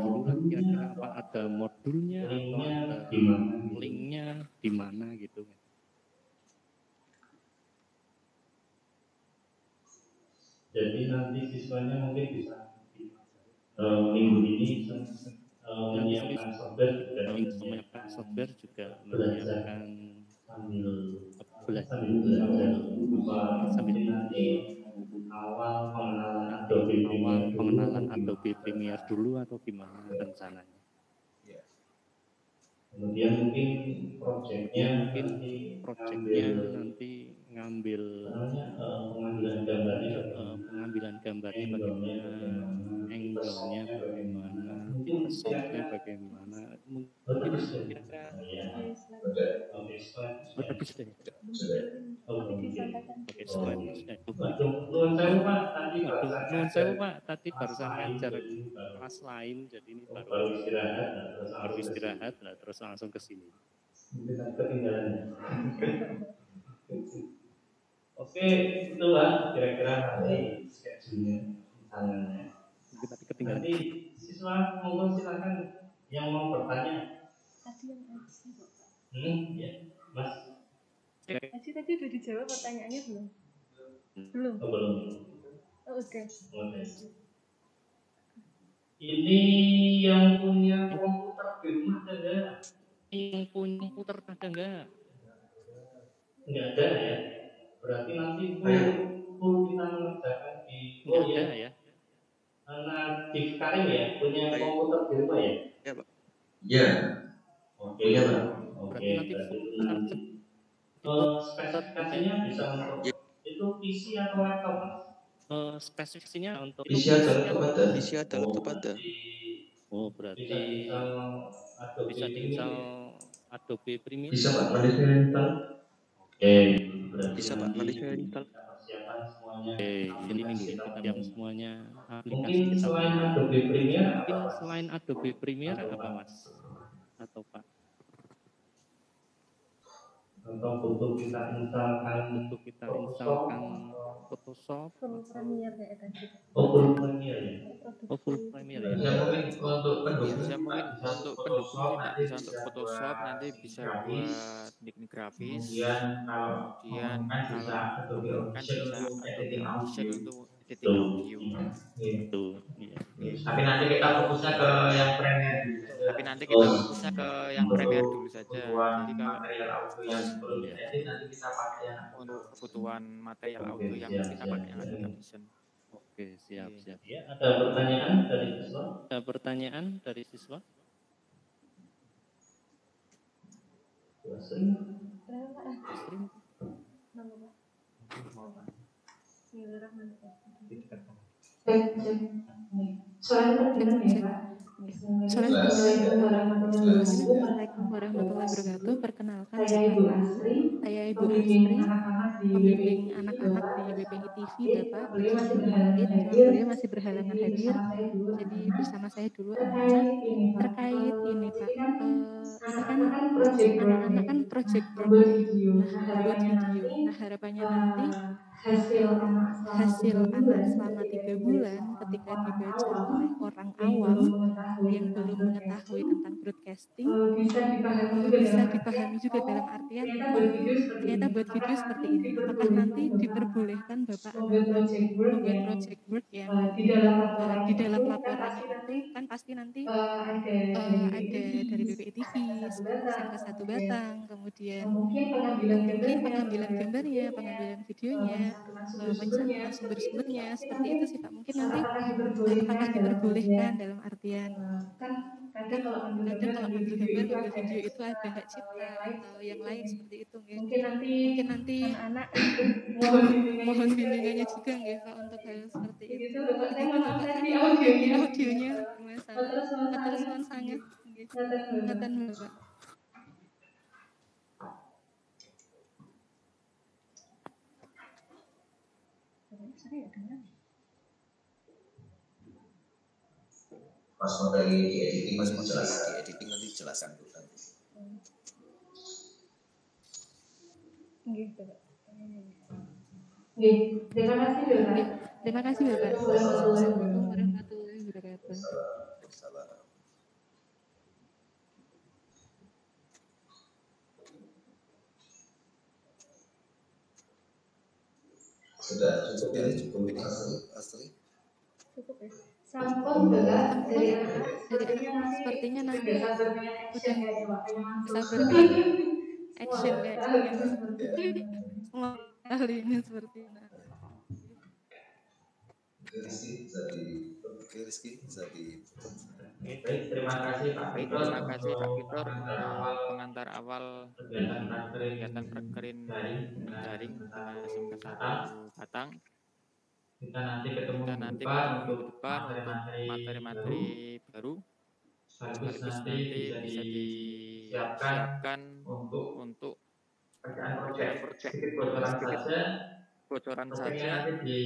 apa ada modulnya atau ada linknya di mana gitu. Jadi nanti siswanya mungkin bisa minggu ini menyiapkan software juga menyiapkan belajar sambil nanti awal pengenalan Adobe Premiere dulu atau gimana rencananya. Kemudian mungkin proyeknya nanti ngambil pengambilan gambarnya bagaimana, angle-nya bagaimana, sound-nya bagaimana, mungkin kira-kira Nuhun sewu Pak, tadi barusan ngajar kelas lain, jadi ini baru istirahat, terus langsung ke sini. Mungkin ketinggalan ya. Oke, itu Pak kira-kira nanti schedule-nya misalnya. Nanti siswa monggo silakan yang mau bertanya. Tadi yang Ya, Mas. Tadi udah dijawab pertanyaannya belum? Belum. Oh, belum. Oh, udah. Oke. Ini yang punya komputer di rumah ada nggak? Yang punya komputer ada nggak? Nggak ada ya. Berarti nanti full kita mengerjakan di nggak ada ya. Nadif Karim ya punya komputer di rumah ya? Ya Pak. Ya. Oke ya Pak. Berarti nanti nanti spesifikasinya bisa untuk itu PC atau laptop Mas? Spesifikasinya untuk PC atau laptop ada? PC atau laptop ada. Oh berarti bisa diinstal Adobe Premiere. Bisa Pak, nanti saya install. Bisa Pak, nanti saya install. Ini minggu ini kita yang semuanya aplikasi mungkin kita selain Adobe Premiere mungkin selain Adobe Premiere apa Mas? Atau Pak? Atau butuh kita instalkan Photoshop. Full Premiere ya tadi. Full Premiere ya. Full Premiere ya. Ya mungkin untuk pendukung Bisa mungkin untuk pendukung tidak bisa untuk Photoshop, nanti bisa buat bikin grafis. Kemudian kalau kan bisa Adobe Audition untuk editing audio. Itu. Iya. Tapi nanti kita fokusnya ke yang Premiere dulu. Tapi nanti kita fokusnya ke yang Premiere dulu saja. Jadi kalau material audio yang perlu diedit nanti kita pakai yang untuk kebutuhan material audio yang kita pakai yang Adobe Audition. Oke, siap. Ya, ada pertanyaan dari siswa? Ada pertanyaan dari siswa? Assalamualaikum warahmatullahi wabarakatuh. Perkenalkan saya Ibu Astri, pembimbing anak-anak di BPI TV Bapak. Beliau masih berhalangan hadir. Jadi bersama saya dulu terkait ini Pak. Ini kan anak-anak kan project buat video. Nah harapannya nanti hasil anak selama 3 bulan ketika dibaca oleh orang awam yang belum mengetahui tentang broadcasting bisa dipahami juga dalam artian ternyata buat video seperti ini. Apakah nanti diperbolehkan Bapak membuat project work yang di dalam laporannya itu kan pasti nanti ada dari BPI TV, SMK 1 Batang, kemudian mungkin pengambilan gambarnya, pengambilan videonya, pencatatan sumber-sumbernya, seperti itu sih Pak. Mungkin nanti apakah diperbolehkan dalam artian kan kadang kalau ambil gambar, ambil video itu ada hak cipta atau yang lain seperti itu mungkin nanti anak mohon bimbingannya juga nggih Pak untuk hal seperti itu. Bapak tadi audionya masalah terus sangat nggih. Ngaten Bapak. Pas materi di editing Mas di editing nanti jelaskan dulu nanti. Terima kasih Bapak. Terima kasih Bapak. Assalamualaikum warahmatullahi wabarakatuh. Sudah cukup ini Astri. Cukup ya. Sampun Bapak dari anak sepertinya nanti udah sabar action semua kali ini seperti ini. Rizky bisa di Baik, terima kasih Pak Victor. Terima kasih Pak Victor untuk pengantar awal kegiatan prakerin daring dengan SMK 1 Batang. Kita nanti ketemu minggu depan untuk materi-materi baru. Sekaligus nanti bisa disiapkan untuk kerjaan proyek sedikit bocoran saja. Nanti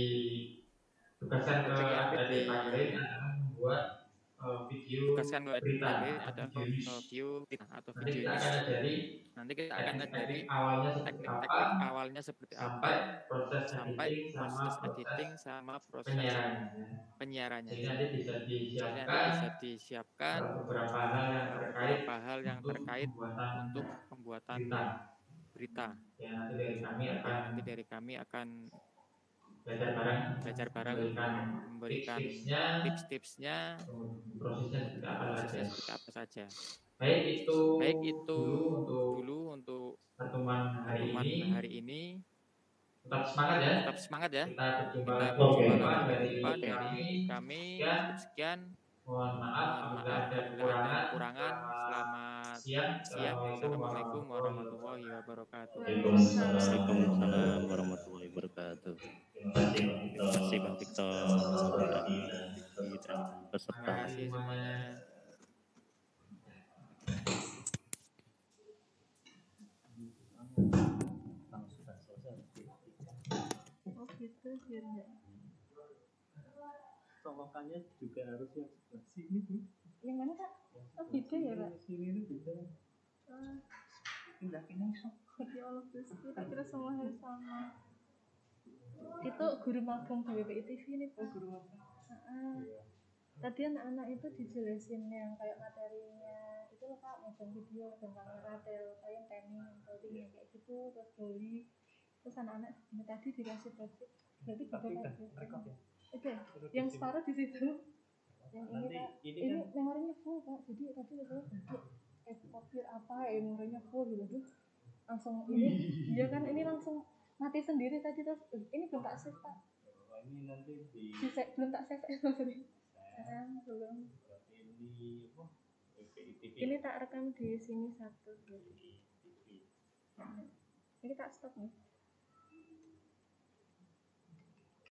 ditugaskan ke adik Pak Kirin adalah membuat tugaskan berita adik atau atau video news. view atau Nanti video kita news. akan ajari Nanti kita akan ajari teknik-teknik awalnya seperti apa, teknik-teknik awalnya seperti apa sampai proses sampai proses editing sama proses penyiarannya. penyiarannya. Jadi nanti bisa Jadi nanti bisa disiapkan beberapa hal yang terkait untuk pembuatan berita. Ya, nanti dari kami akan belajar bareng memberikan tips-tipsnya, prosesnya seperti apa saja. Baik itu dulu untuk pertemuan hari ini. Tetap semangat ya. Kita berjumpa Berjumpa lagi lagi minggu depan dari kami. Cukup sekian. Mohon maaf apabila ada kekurangan. Selamat siang. Assalamualaikum warahmatullahi wabarakatuh. Waalaikumsalam warahmatullahi wabarakatuh. Terima kasih Bang Victor dan peserta. Terima kasih semuanya. Oh gitu biar enggak. Colokannya juga harus yang sebelah sini tuh. Yang mana Kak? Oh beda ya Kak? Sini itu beda. Pindahin iso. Ya Allah Gusti, kita kira semua harus sama. Itu guru magang BPI TV ini Pak. Guru magang. Tadi anak-anak itu dijelasin yang kayak materinya itu loh Kak, magang video tentang ratel, kayak training, coding kayak gitu, terus doli. Terus anak-anak tadi dikasih project. Berarti beda Kak. Oke, yang separuh di situ. Yang ini Kak, ini memorinya full Kak. Jadi tadi saya kopir apa memorinya full gitu. Langsung ini dia kan ini langsung mati sendiri tadi terus ini belum tak save Pak. Ini nanti belum tak save sorry. Belum. Ini tak rekam di sini satu.